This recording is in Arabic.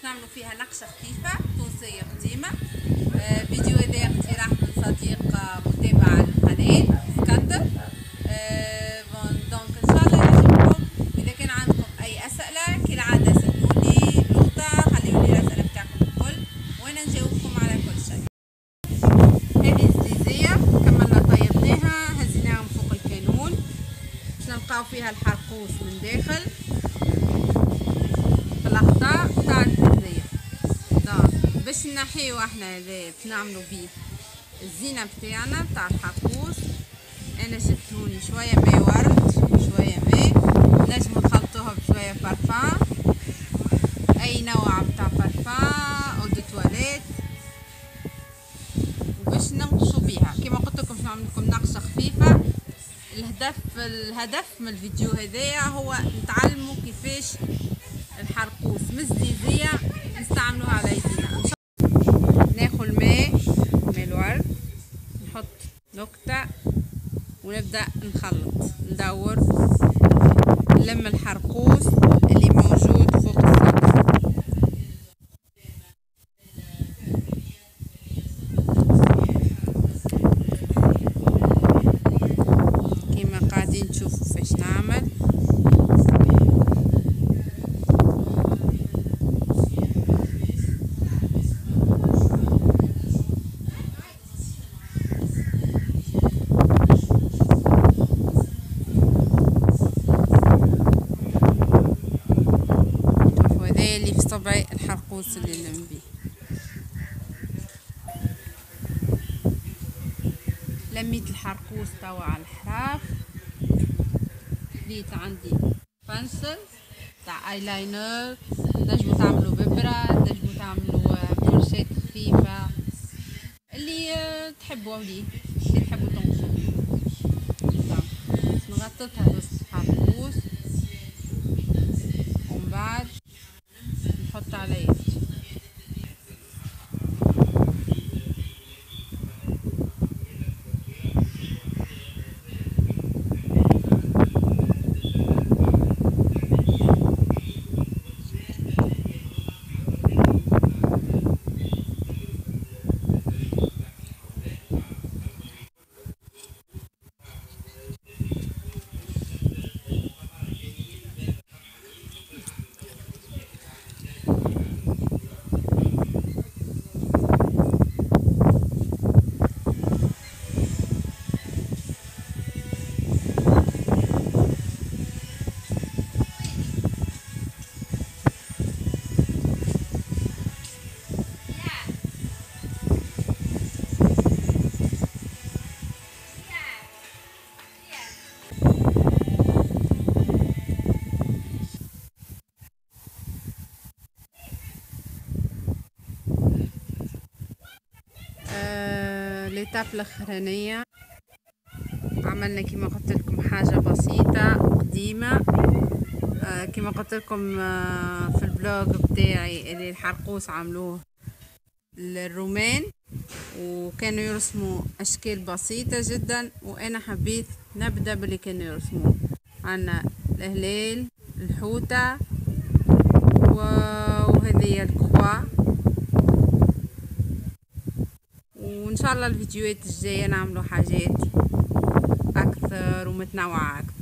نعملوا فيها نقشة خفيفة تونسية قديمة. فيديو هذا اقتراح من صديق متابع القناة اسكندر. دونك ان شاء الله يعجبكم. اذا كان عندكم اي اسئلة كالعادة سألوني نقطة، خليولي الاسئلة بتاعكم الكل وانا نجاوبكم على كل شيء. هذه الزليزية كملنا طيبناها، هزيناها من فوق الكانون باش نلقاو فيها الحرقوس من داخل الأخطاء تاع الزليزية. باش نحيو احنا هذا باش نعملو بيه الزينة بتاعنا بتاع الحرقوس. انا جبت هوني شوية ماء ورد شوية ماء، نجمو نخلطوها بشوية بارفان، اي نوع بتاع بارفان او دو تواليت، وباش ننقشو بيها كيما قلت لكم. باش نعمل لكم نقشة خفيفة. الهدف من الفيديو هذايا هو نتعلموا كيفاش الحرقوس من الزليزية نستعملوها على يدينا. ناخذ ماء الورد، نحط نقطة ونبدأ نخلط ندور نلم الحرقوس اللي موجود فوق السطح. كيما قاعدين تشوفوا فاش نعمل. اللي في صبعي الحرقوس اللي نلم بيه. لميت الحرقوس توا على الحراف. خديت عندي بنسل تاع ايلاينر، تنجمو تعملوا ببرة، تنجمو تعملوا فرشاة خفيفة اللي تحبوا ليه، اللي تحبوا تنقشوا بيه. نغطتها بالحرقوس ومن بعد نحط عليه ليتاب الاخرانيه. عملنا كما قلت لكم حاجه بسيطه قديمه. كما قلت لكم في البلوج بتاعي اللي الحرقوس عملوه الرومان، وكانوا يرسموا اشكال بسيطه جدا، وانا حبيت نبدا باللي كانوا يرسموه. عندنا الهلال، الحوته، وهذه الكوا. وان شاء الله الفيديوهات الجايه نعملوا حاجات اكثر ومتنوعه اكثر.